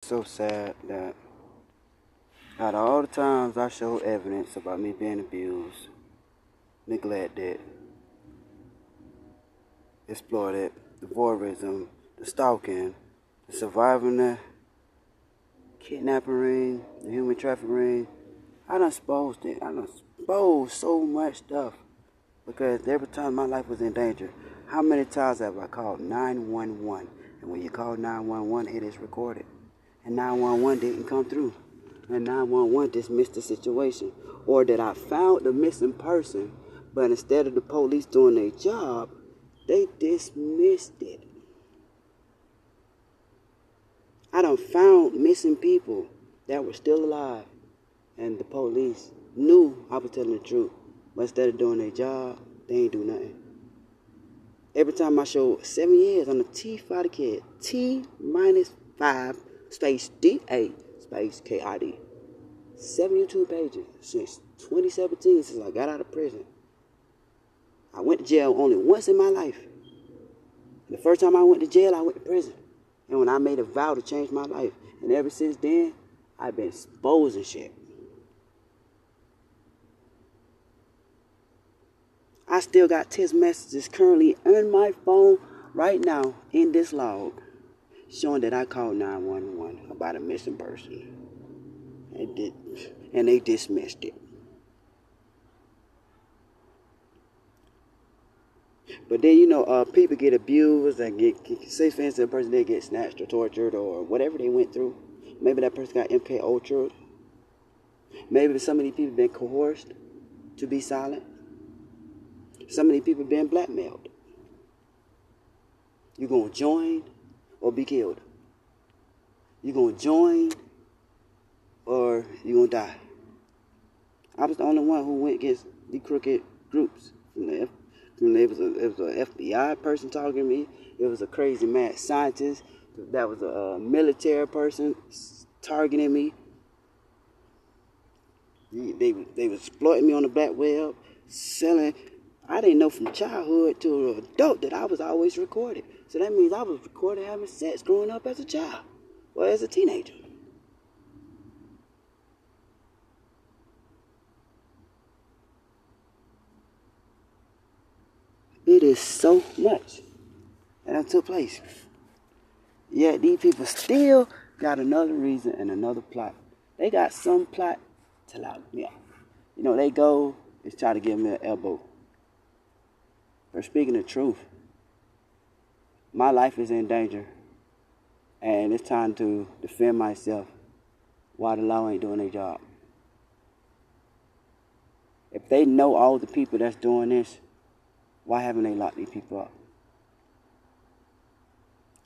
so sad that out of all the times I showed evidence about me being abused, neglected, exploited, the voyeurism, the stalking, the surviving the kidnapping ring, the human trafficking ring, I done exposed it. I done exposed so much stuff because every time my life was in danger, how many times have I called 911? And when you call 911, it is recorded. And 911 didn't come through. And 911 dismissed the situation. Or that I found the missing person, but instead of the police doing their job, they dismissed it. I done found missing people that were still alive. And the police knew I was telling the truth. But instead of doing their job, they ain't do nothing. Every time I showed 7 years on the T for the kid, T-5 space D-A space K-I-D. 72 pages since 2017, since I got out of prison. I went to jail only once in my life. The first time I went to jail, I went to prison. And when I made a vow to change my life. And ever since then, I've been exposing shit. I still got text messages currently on my phone right now in this log showing that I called 911 about a missing person. And they dismissed it. But then, people get abused and say for instance, a person they get snatched or tortured or whatever they went through. Maybe that person got MK Ultra. Maybe some of these people been coerced to be silent. Some of these people been blackmailed. You gonna join or be killed. You gonna join or you gonna die. I was the only one who went against the crooked groups. It was an FBI person talking to me. It was a crazy mad scientist. That was a military person targeting me. They was exploiting me on the black web, selling. I didn't know from childhood to adult that I was always recorded. So that means I was recorded having sex growing up as a child or as a teenager. It is so much that took place. Yet these people still got another reason and another plot. They got some plot to lock me up. They go and try to give me an elbow. For speaking the truth, my life is in danger. And it's time to defend myself while the law ain't doing their job. If they know all the people that's doing this, why haven't they locked these people up?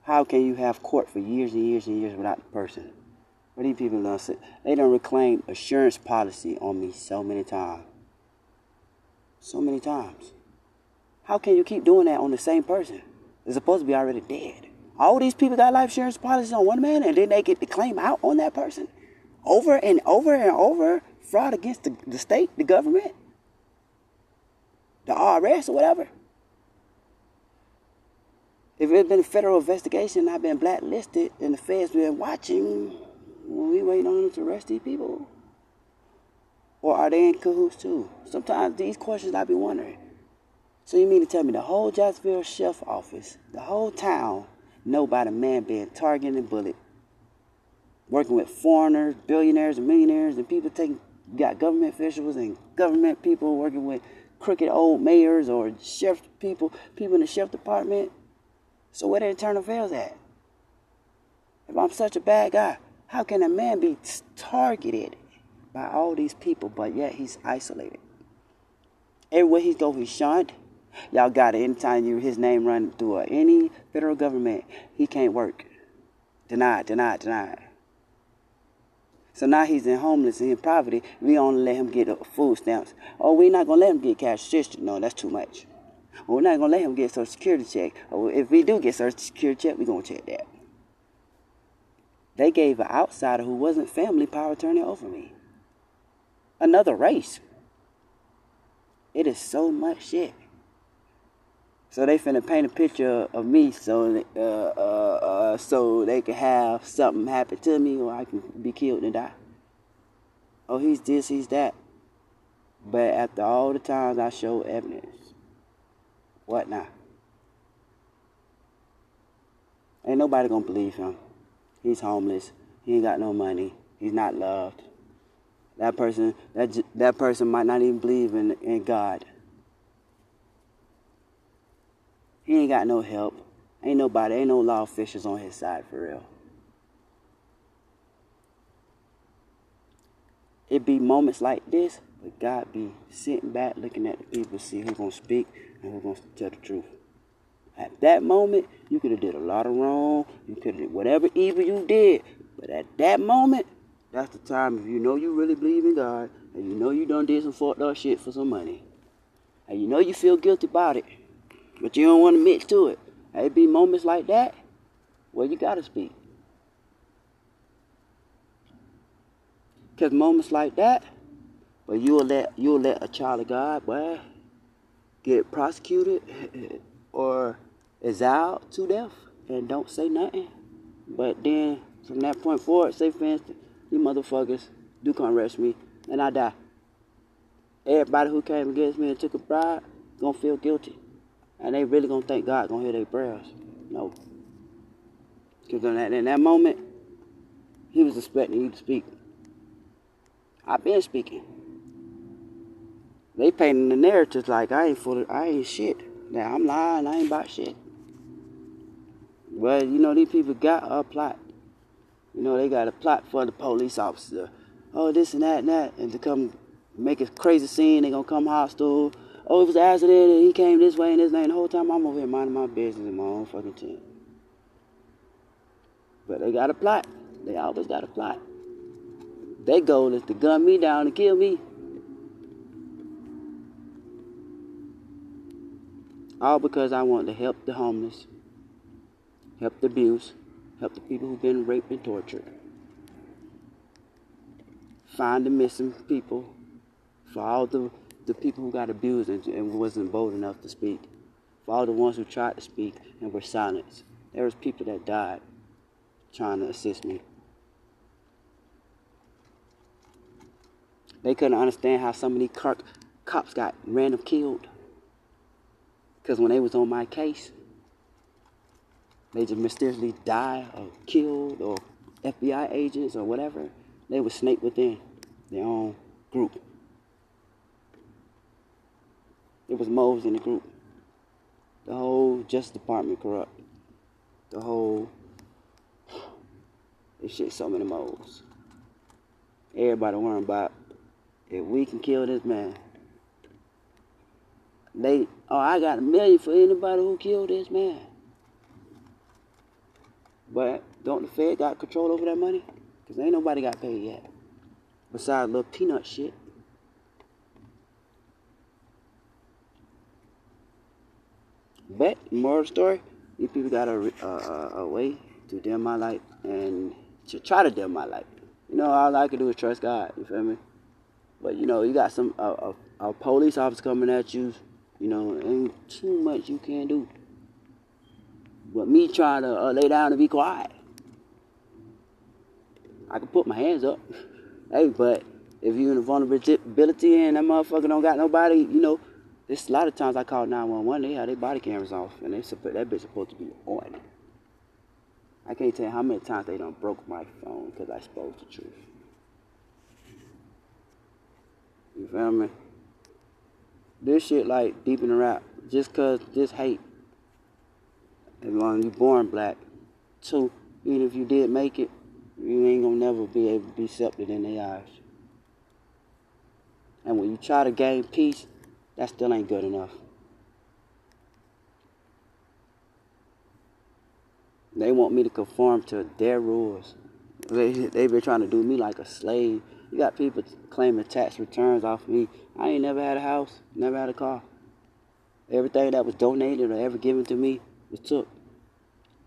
How can you have court for years and years and years without the person? What these people done said? They done reclaimed assurance policy on me so many times. So many times. How can you keep doing that on the same person? They're supposed to be already dead. All these people got life insurance policies on one man and then they get the claim out on that person? Over and over and over. Fraud against the state, the government, the IRS or whatever. If it's been a federal investigation and I've been blacklisted and the feds been watching, we waiting on them to arrest these people? Or are they in cahoots too? Sometimes these questions I be wondering. So you mean to tell me the whole Jacksonville sheriff office, the whole town, know about a man being targeted and bullied, working with foreigners, billionaires and millionaires, and people got government officials and government people working with crooked old mayors or sheriff people in the sheriff department? So where did Eternal Veils at? If I'm such a bad guy, how can a man be targeted by all these people, but yet he's isolated? Everywhere he goes, he's shunned. Y'all got it. Anytime his name run through any federal government, he can't work. Denied. So now he's in homeless and in poverty. We only let him get food stamps. Oh, we're not going to let him get cash assistance. No, that's too much. Or we're not going to let him get Social Security check. Or if we do get Social Security check, we're going to check that. They gave an outsider who wasn't family power attorney over me. Another race. It is so much shit. So they finna paint a picture of me so so they can have something happen to me, or I can be killed and die. Oh, he's this, he's that. But after all the times I show evidence, what now? Ain't nobody gonna believe him. He's homeless. He ain't got no money. He's not loved. That person might not even believe in God. He ain't got no help. Ain't no law officials on his side for real. It be moments like this, but God be sitting back looking at the people, see who's gonna speak and who's gonna tell the truth. At that moment, you could have did a lot of wrong. You could have did whatever evil you did. But at that moment, that's the time if you know you really believe in God, and you know you done did some fucked up shit for some money, and you know you feel guilty about it, but you don't want to admit to it. It be moments like that where you gotta speak. Cause moments like that, but you'll let a child of God, boy, get prosecuted or exiled to death and don't say nothing. But then from that point forward, say for instance, you motherfuckers do come arrest me and I die. Everybody who came against me and took a bribe gonna feel guilty. And they really gonna think God gonna hear their prayers. No. Because in that moment, he was expecting you to speak. I've been speaking. They painting the narrative like I ain't shit. Now I'm lying, I ain't about shit. Well, you know, these people got a plot. You know, they got a plot for the police officer. Oh, this and that, and to come make a crazy scene, they gonna come hostile. Oh, it was an accident, and he came this way and this way, and the whole time I'm over here minding my business in my own fucking tent. But they got a plot. They always got a plot. Their goal is to gun me down and kill me. All because I want to help the homeless, help the abused, help the people who've been raped and tortured, find the missing people, for all the people who got abused and wasn't bold enough to speak, for all the ones who tried to speak and were silenced. There was people that died trying to assist me. They couldn't understand how so many cops got random killed. Because when they was on my case, they just mysteriously died or killed, or FBI agents or whatever. They were snaked within their own group. It was moles in the group. The whole Justice Department corrupt. The whole, this shit, so many moles. Everybody worrying about if we can kill this man. I got $1 million for anybody who killed this man. But don't the Fed got control over that money? Because ain't nobody got paid yet. Besides little peanut shit. But, moral of the story, these people got a way to dim my light and to try to dim my light. You know, all I can do is trust God, you feel me? But, you know, you got some a police officer coming at you, you know, ain't too much you can do. But me trying to lay down and be quiet, I can put my hands up. Hey, but if you're in a vulnerability and that motherfucker don't got nobody, you know, there's a lot of times I call 911, they have their body cameras off, and that bitch supposed to be on. I can't tell you how many times they done broke my phone because I spoke the truth. You feel me? This shit like deep in the rap. Just cause this hate. As long as you born black. 2, even if you did make it, you ain't gonna never be able to be accepted in their eyes. And when you try to gain peace, that still ain't good enough. They want me to conform to their rules. They been trying to do me like a slave. You got people claiming tax returns off of me. I ain't never had a house, never had a car. Everything that was donated or ever given to me was took.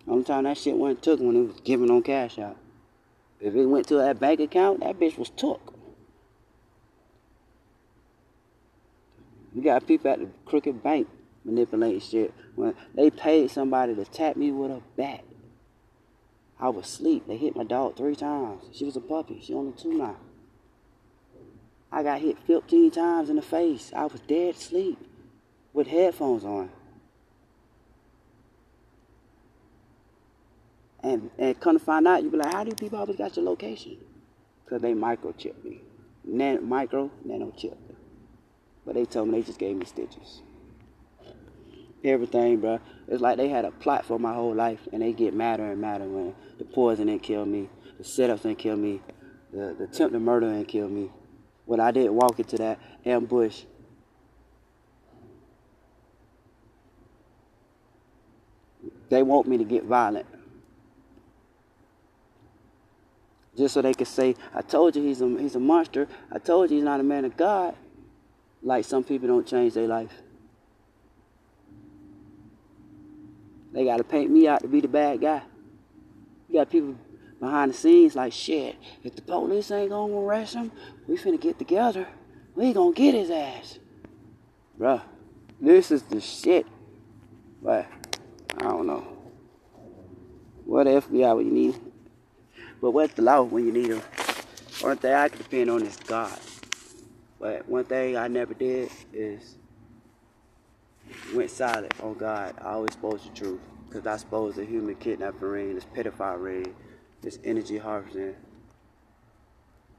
Only time that shit wasn't took when it was given on cash out. If it went to that bank account, that bitch was took. You got people at the crooked bank manipulating shit. When they paid somebody to tap me with a bat. I was asleep. They hit my dog 3 times. She was a puppy. She only 2 now. I got hit 15 times in the face. I was dead asleep with headphones on. And come to find out, you be like, how do people always got your location? Because they microchipped me. Nanochip. But they told me they just gave me stitches. Everything, bro. It's like they had a plot for my whole life, and they get madder and madder when the poison didn't kill me, the setups didn't kill me, the attempt to murder didn't kill me. When I didn't walk into that ambush, they want me to get violent. Just so they could say, I told you he's a monster. I told you he's not a man of God. Like some people don't change their life. They got to paint me out to be the bad guy. You got people behind the scenes like, shit, if the police ain't going to arrest him, we finna get together. We going to get his ass. Bruh, this is the shit. But, I don't know. What the FBI when you need him? But what's the law when you need him? One thing I can depend on is God. But one thing I never did is went silent on God. I always spoke the truth. Because I suppose the human kidnapping ring, this pedophile ring, this energy harvesting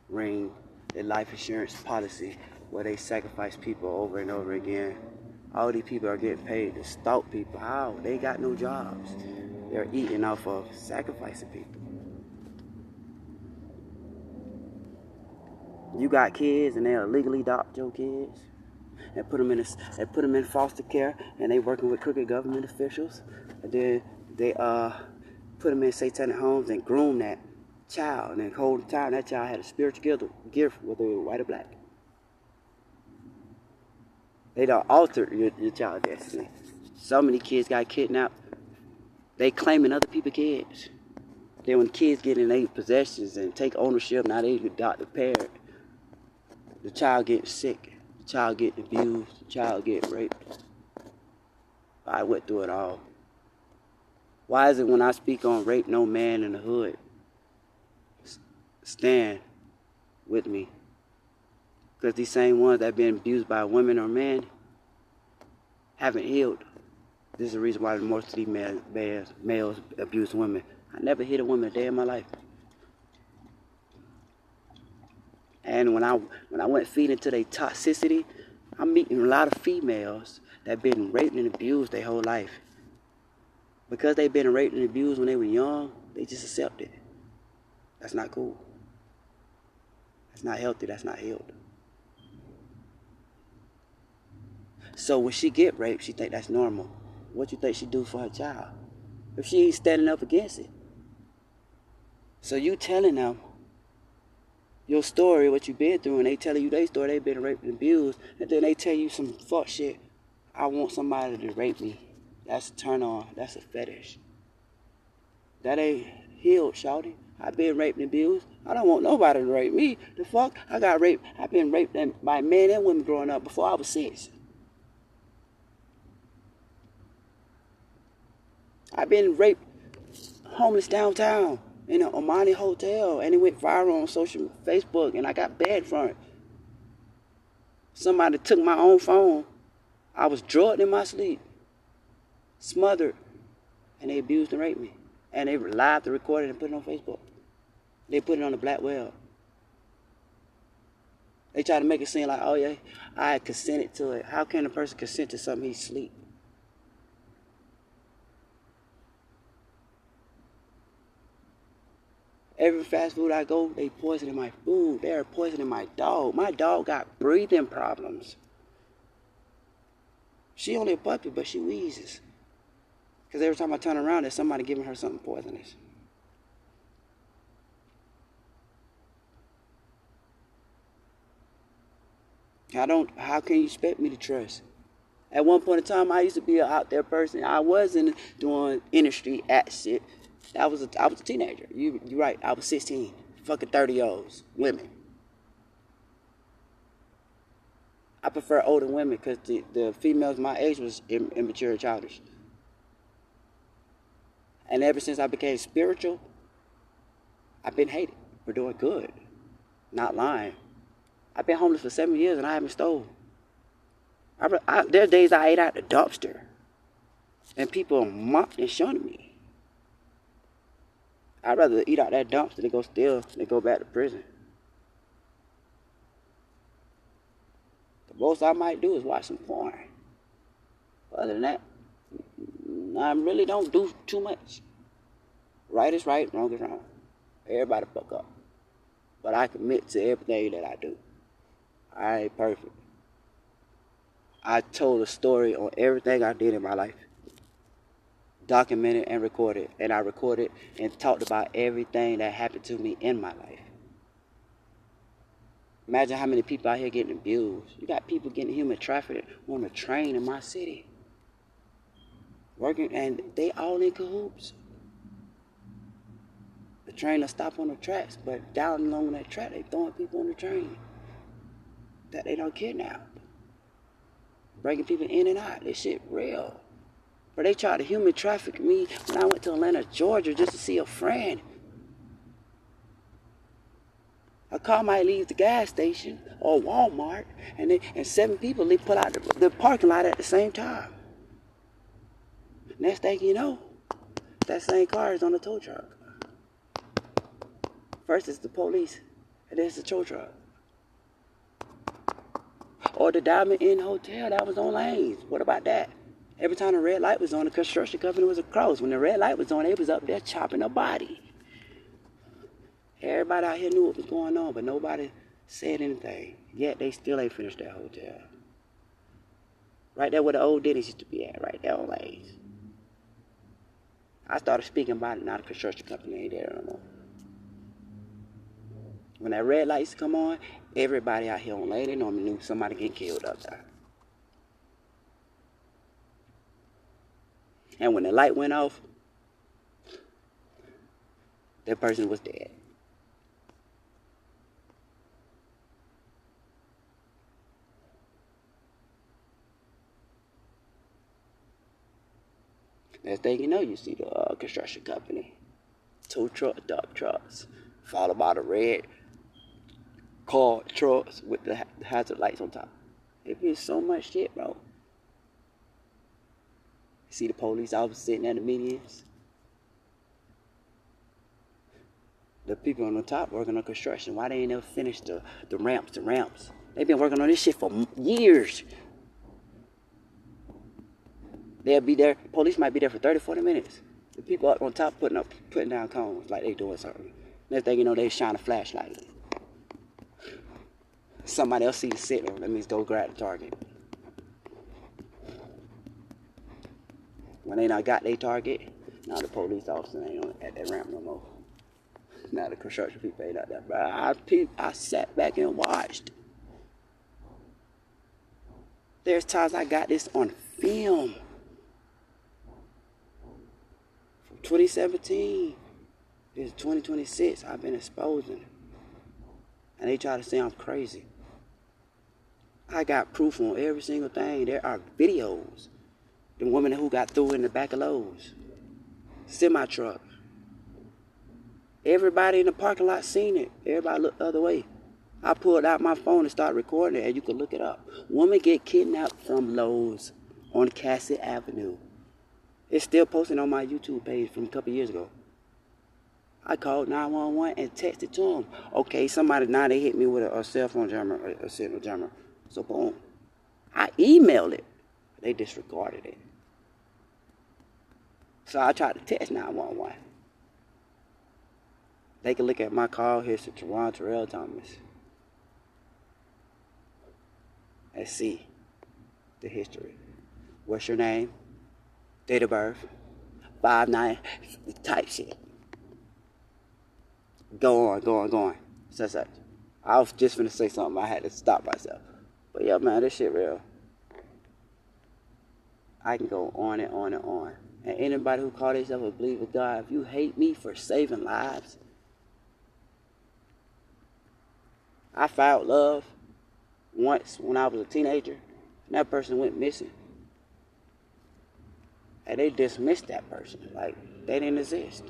ring, the life insurance policy where they sacrifice people over and over again. All these people are getting paid to stalk people. How? They got no jobs. They're eating off of sacrificing people. You got kids and they illegally adopt your kids and put them in foster care, and they working with crooked government officials, and then they put them in satanic homes and groom that child, and then whole time that child had a spiritual gift, whether they were white or black. They don't alter your child's destiny. So many kids got kidnapped. They claiming other people's kids. Then when kids get in their possessions and take ownership, now they adopt the parent. The child getting sick. The child getting abused. The child getting raped. I went through it all. Why is it when I speak on rape, no man in the hood stand with me? Because these same ones that have been abused by women or men haven't healed. This is the reason why most of these males abuse women. I never hit a woman a day in my life. And when I went feeding to their toxicity, I'm meeting a lot of females that have been raped and abused their whole life. Because they've been raped and abused when they were young, they just accept it. That's not cool. That's not healthy. That's not healed. So when she get raped, she think that's normal. What you think she do for her child? If she ain't standing up against it. So you telling them your story, what you been through, and they telling you their story, they been raped and abused, and then they tell you some fuck shit. I want somebody to rape me. That's a turn on. That's a fetish. That ain't healed, shawty. I been raped and abused. I don't want nobody to rape me. The fuck? I got raped. I've been raped by men and women growing up before I was 6. I've been raped homeless downtown in an Omani hotel, and it went viral on social Facebook, and I got banned from it. Somebody took my own phone. I was drugged in my sleep, smothered, and they abused and raped me. And they live to record it and put it on Facebook. They put it on the black web. They try to make it seem like, oh yeah, I consented to it. How can a person consent to something he's asleep? Every fast food I go, they poisoning my food. They're poisoning my dog. My dog got breathing problems. She only a puppy, but she wheezes. Because every time I turn around, there's somebody giving her something poisonous. How can you expect me to trust? At one point in time, I used to be an out there person. I wasn't doing industry at shit. I was a teenager. You're right. I was 16. Fucking 30-year-olds. Women. I prefer older women because the females my age was immature and childish. And ever since I became spiritual, I've been hated for doing good, not lying. I've been homeless for 7 years and I haven't stolen. There's days I ate out the dumpster and people mocked and shunned me. I'd rather eat out that dumpster than go steal than go back to prison. The most I might do is watch some porn. Other than that, I really don't do too much. Right is right, wrong is wrong. Everybody fuck up. But I commit to everything that I do. I ain't perfect. I told a story on everything I did in my life. Documented and recorded. And I recorded and talked about everything that happened to me in my life. Imagine how many people out here getting abused. You got people getting human trafficked on a train in my city. Working, and they all in cahoots. The train will stop on the tracks, but down along that track, they throwing people on the train that they don't kidnap. Breaking people in and out. This shit real. But they tried to human traffic me when I went to Atlanta, Georgia, just to see a friend. A car might leave the gas station or Walmart, and 7 people they put out the parking lot at the same time. Next thing you know, that same car is on the tow truck. First it's the police, and then it's the tow truck. Or the Diamond Inn Hotel that was on lanes. What about that? Every time the red light was on, the construction company was across. When the red light was on, they was up there chopping a body. Everybody out here knew what was going on, but nobody said anything. Yet they still ain't finished that hotel. Right there where the old Denny's used to be at, right there on lanes. I started speaking about it, now the construction company ain't there no more. When that red lights come on, everybody out here on lane, they normally knew somebody getting killed up there. And when the light went off, that person was dead. Next thing you know, you see the construction company. 2 dump trucks, followed by the red car trucks with the hazard lights on top. It be so much shit, bro. You see the police officers sitting at the medians. The people on the top working on construction. Why they ain't never finished the ramps? They've been working on this shit for years. They'll be there, police might be there for 30, 40 minutes. The people up on top putting down cones like they doing something. Next thing you know, they shine a flashlight. Somebody else see the signal, that means go grab the target. When they not got their target, now the police officer ain't at that ramp no more. Now the construction people ain't out there. But I sat back and watched. There's times I got this on film. 2017, this is 2026, I've been exposing. And they try to say I'm crazy. I got proof on every single thing. There are videos. The woman who got through in the back of Lowe's. Semi-truck. Everybody in the parking lot seen it. Everybody looked the other way. I pulled out my phone and started recording it, and you can look it up. Woman get kidnapped from Lowe's on Cassett Avenue. It's still posted on my YouTube page from a couple years ago. I called 911 and texted to them. Okay, somebody now they hit me with a cell phone jammer, a signal jammer. So boom. I emailed it. They disregarded it. So I tried to text 911. They can look at my call history, Teron Terrell Thomas, and see the history. What's your name? Date of birth, 5'9", type shit. Go on. Such. I was just finna say something. I had to stop myself. But yeah, man, this shit real. I can go on and on and on. And anybody who call themselves a believer of God, if you hate me for saving lives, I found love once when I was a teenager, and that person went missing. And they dismissed that person like they didn't exist.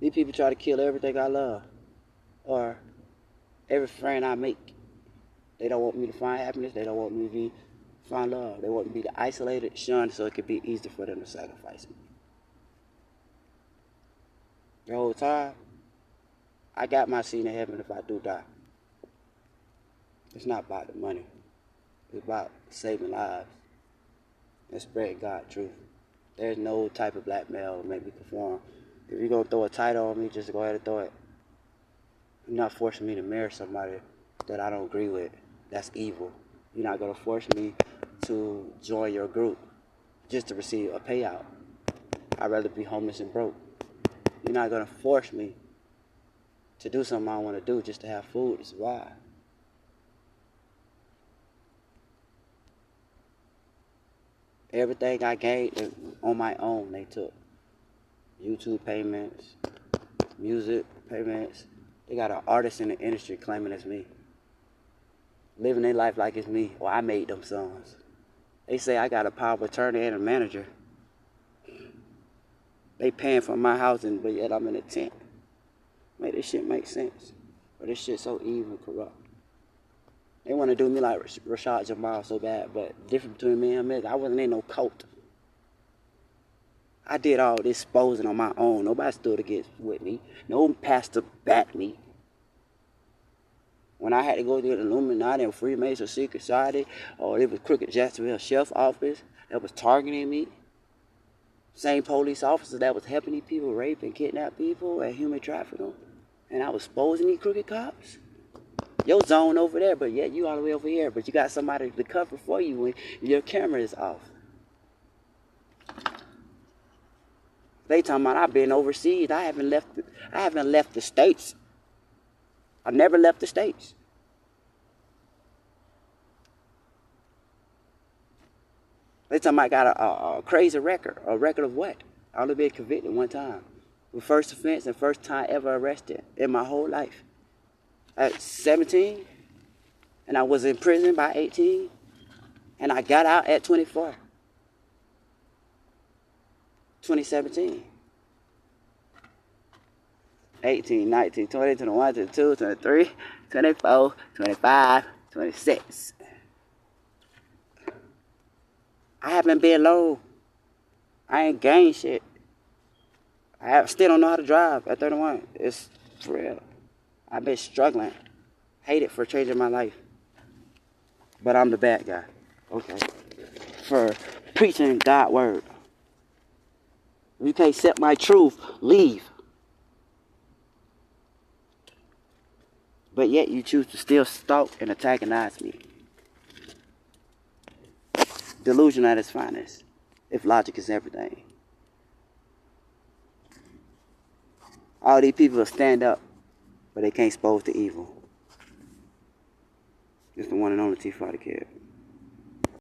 These people try to kill everything I love, or every friend I make. They don't want me to find happiness. They don't want me to find love. They want me to be isolated, shunned, so it could be easy for them to sacrifice me. The whole time, I got my seat in heaven if I do die. It's not about the money. It's about saving lives and spreading God's truth. There's no type of blackmail to make me conform. If you're going to throw a title on me, just go ahead and throw it. You're not forcing me to marry somebody that I don't agree with. That's evil. You're not going to force me to join your group just to receive a payout. I'd rather be homeless and broke. You're not going to force me to do something I want to do just to have food to survive. Everything I gained on my own, they took. YouTube payments, music payments. They got an artist in the industry claiming it's me. Living their life like it's me, or I made them songs. They say I got a power of attorney and a manager. They paying for my housing, but yet I'm in a tent. Make this shit make sense. But this shit so evil and corrupt. They want to do me like Rashad Jamal so bad, but the difference between me and him is I wasn't in no cult. I did all this exposing on my own. Nobody stood against with me. No pastor backed me. When I had to go to the Illuminati and Freemason Secret Society, or it was Crooked Jacksonville Sheriff's Office that was targeting me. Same police officers that was helping these people rape and kidnap people and human trafficking. And I was exposing these crooked cops. Your zone over there, but yet you all the way over here. But you got somebody to cover for you when your camera is off. They talking about I've been overseas. I haven't left the States. I never left the States. They talking about I got a crazy record. A record of what? I only been convicted one time. The first offense and first time ever arrested in my whole life. At 17, and I was in prison by 18, and I got out at 24. 2017. 18, 19, 20, 21, 22, 23, 24, 25, 26. I haven't been low. I ain't gained shit. Still don't know how to drive at 31. It's for real. I've been struggling. Hated for changing my life. But I'm the bad guy. Okay. For preaching God's word. If you can't accept my truth, leave. But yet you choose to still stalk and antagonize me. Delusion at its finest. If logic is everything. All these people will stand up, but they can't expose the evil. It's the one and only T. Father Kid.